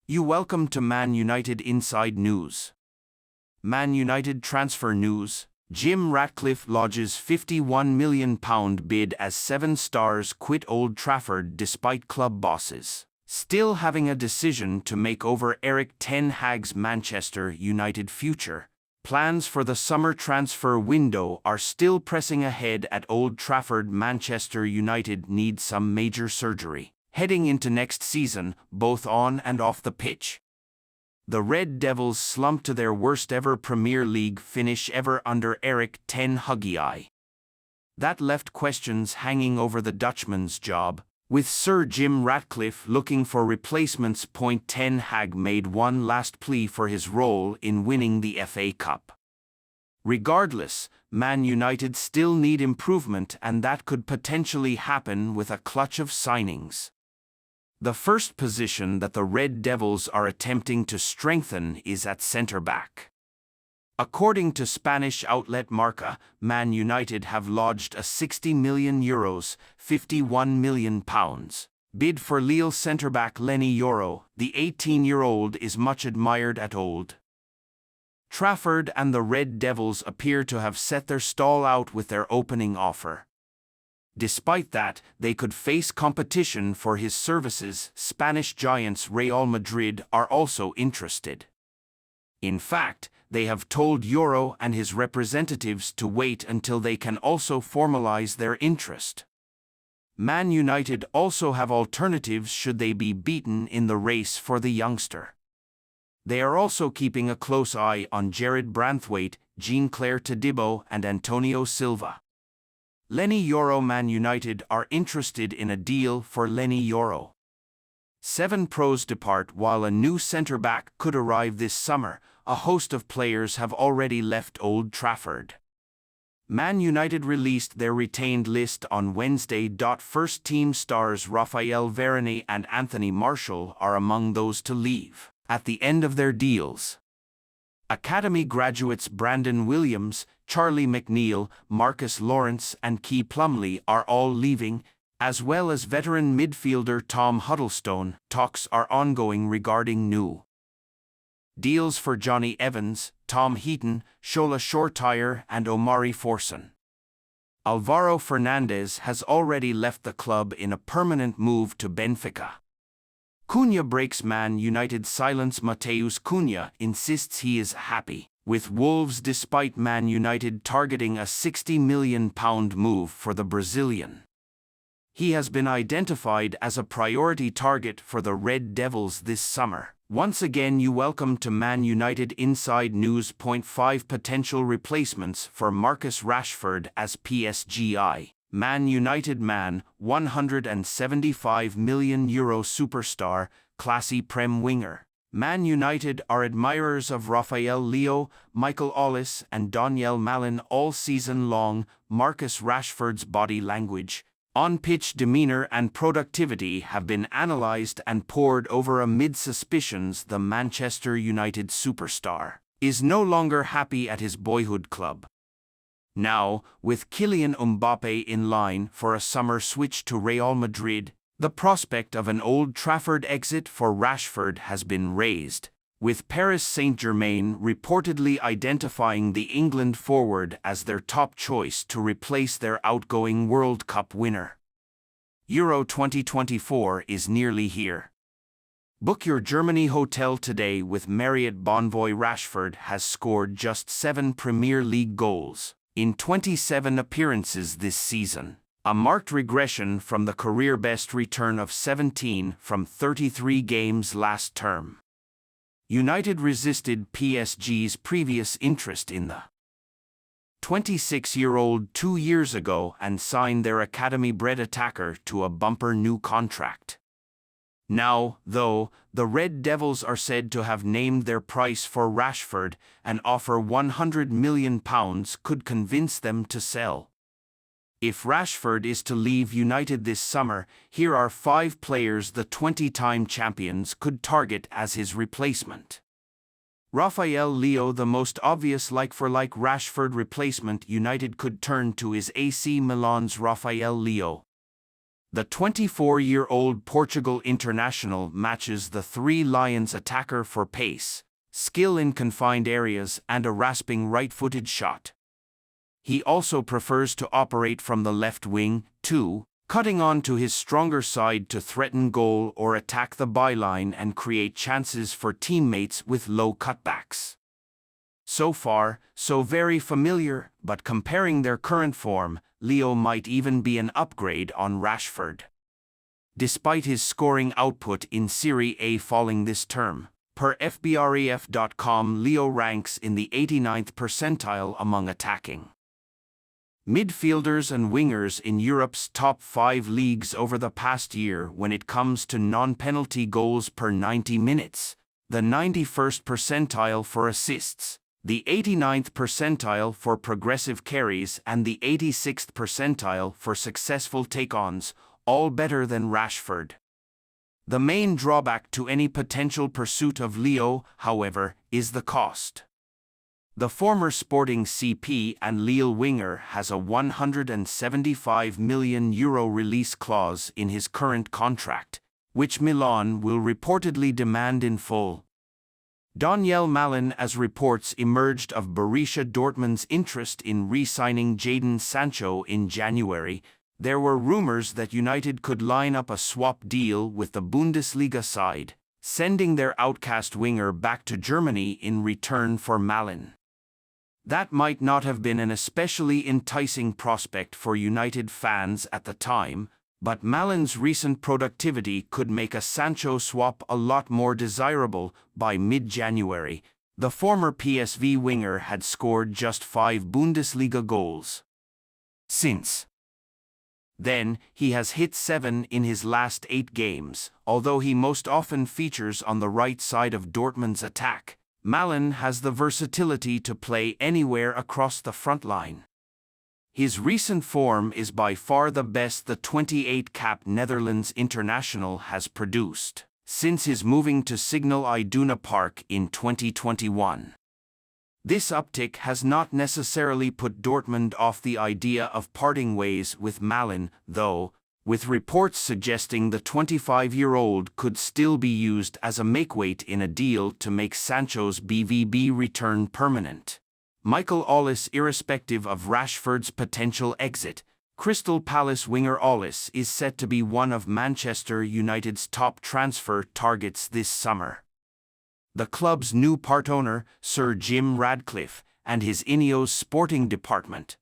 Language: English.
You welcome to Man United Inside News. Man United transfer news. Jim Ratcliffe lodges £51 million bid as 7 stars quit Old Trafford despite club bosses still having a decision to make over Erik ten Hag's Manchester United future. Plans for the summer transfer window are still pressing ahead at Old Trafford. Manchester United need some major surgery heading into next season, both on and off the pitch. The Red Devils slumped to their worst-ever Premier League finish ever under Erik ten Hag. That left questions hanging over the Dutchman's job, with Sir Jim Ratcliffe looking for replacements. Ten Hag made one last plea for his role in winning the FA Cup. Regardless, Man United still need improvement, and that could potentially happen with a clutch of signings. The first position that the Red Devils are attempting to strengthen is at centre-back. According to Spanish outlet Marca, Man United have lodged a €60 million, £51 million, bid for Lille centre-back Leny Yoro. The 18-year-old is much admired at Old Trafford, and the Red Devils appear to have set their stall out with their opening offer. Despite that, they could face competition for his services. Spanish giants Real Madrid are also interested. In fact, they have told Yoro and his representatives to wait until they can also formalize their interest. Man United also have alternatives should they be beaten in the race for the youngster. They are also keeping a close eye on Jared Branthwaite, Jean-Claire Todibo, and Antonio Silva. Leny Yoro. Man United are interested in a deal for Leny Yoro. 7 pros depart while a new centre-back could arrive this summer. A host of players have already left Old Trafford. Man United released their retained list on Wednesday. First-team stars Raphael Varane and Anthony Martial are among those to leave at the end of their deals. Academy graduates Brandon Williams, Charlie McNeil, Marcus Lawrence, and Key Plumlee are all leaving, as well as veteran midfielder Tom Huddlestone. Talks are ongoing regarding new deals for Johnny Evans, Tom Heaton, Shola Shortire, and Omari Forson. Alvaro Fernandez has already left the club in a permanent move to Benfica. Cunha breaks Man United silence. Mateus Cunha insists he is happy with Wolves despite Man United targeting a £60 million move for the Brazilian. He has been identified as a priority target for the Red Devils this summer. Once again, you welcome to Man United Inside News. 5 potential replacements for Marcus Rashford as PSG. Man United. €175 million superstar, classy Prem winger. Man United are admirers of Rafael Leo, Michael Ollis, and Daniel Malin all season long. Marcus Rashford's body language, on-pitch demeanor, and productivity have been analyzed and pored over amid suspicions the Manchester United superstar is no longer happy at his boyhood club. Now, with Kylian Mbappe in line for a summer switch to Real Madrid, the prospect of an Old Trafford exit for Rashford has been raised, with Paris Saint-Germain reportedly identifying the England forward as their top choice to replace their outgoing World Cup winner. Euro 2024 is nearly here. Book your Germany hotel today with Marriott Bonvoy. Rashford has scored just 7 Premier League goals in 27 appearances this season, a marked regression from the career-best return of 17 from 33 games last term. United resisted PSG's previous interest in the 26-year-old 2 years ago and signed their academy-bred attacker to a bumper new contract. Now, though, the Red Devils are said to have named their price for Rashford. An offer £100 million could convince them to sell. If Rashford is to leave United this summer, here are 5 players the 20-time champions could target as his replacement. Rafael Leo. The most obvious like-for-like Rashford replacement United could turn to is AC Milan's Rafael Leo. The 24-year-old Portugal international matches the Three Lions attacker for pace, skill in confined areas, and a rasping right-footed shot. He also prefers to operate from the left wing, too, cutting on to his stronger side to threaten goal or attack the byline and create chances for teammates with low cutbacks. So far, so very familiar, but comparing their current form, Leo might even be an upgrade on Rashford. Despite his scoring output in Serie A falling this term, per FBref.com, Leo ranks in the 89th percentile among attacking midfielders and wingers in Europe's top 5 leagues over the past year when it comes to non-penalty goals per 90 minutes, the 91st percentile for assists, the 89th percentile for progressive carries, and the 86th percentile for successful take-ons, all better than Rashford. The main drawback to any potential pursuit of Leo, however, is the cost. The former Sporting CP and Lille winger has a €175 million release clause in his current contract, which Milan will reportedly demand in full. Daniel Malin, as reports emerged of Borussia Dortmund's interest in re-signing Jadon Sancho in January, there were rumors that United could line up a swap deal with the Bundesliga side, sending their outcast winger back to Germany in return for Malin. That might not have been an especially enticing prospect for United fans at the time, but Malin's recent productivity could make a Sancho swap a lot more desirable. By mid-January, the former PSV winger had scored just 5 Bundesliga goals. Since then, he has hit 7 in his last 8 games, although he most often features on the right side of Dortmund's attack. Malin has the versatility to play anywhere across the front line. His recent form is by far the best the 28-cap Netherlands international has produced since his moving to Signal Iduna Park in 2021. This uptick has not necessarily put Dortmund off the idea of parting ways with Malin, though, with reports suggesting the 25-year-old could still be used as a makeweight in a deal to make Sancho's BVB return permanent. Michael Ollis. Irrespective of Rashford's potential exit, Crystal Palace winger Ollis is set to be one of Manchester United's top transfer targets this summer. The club's new part owner, Sir Jim Ratcliffe, and his Ineos sporting department,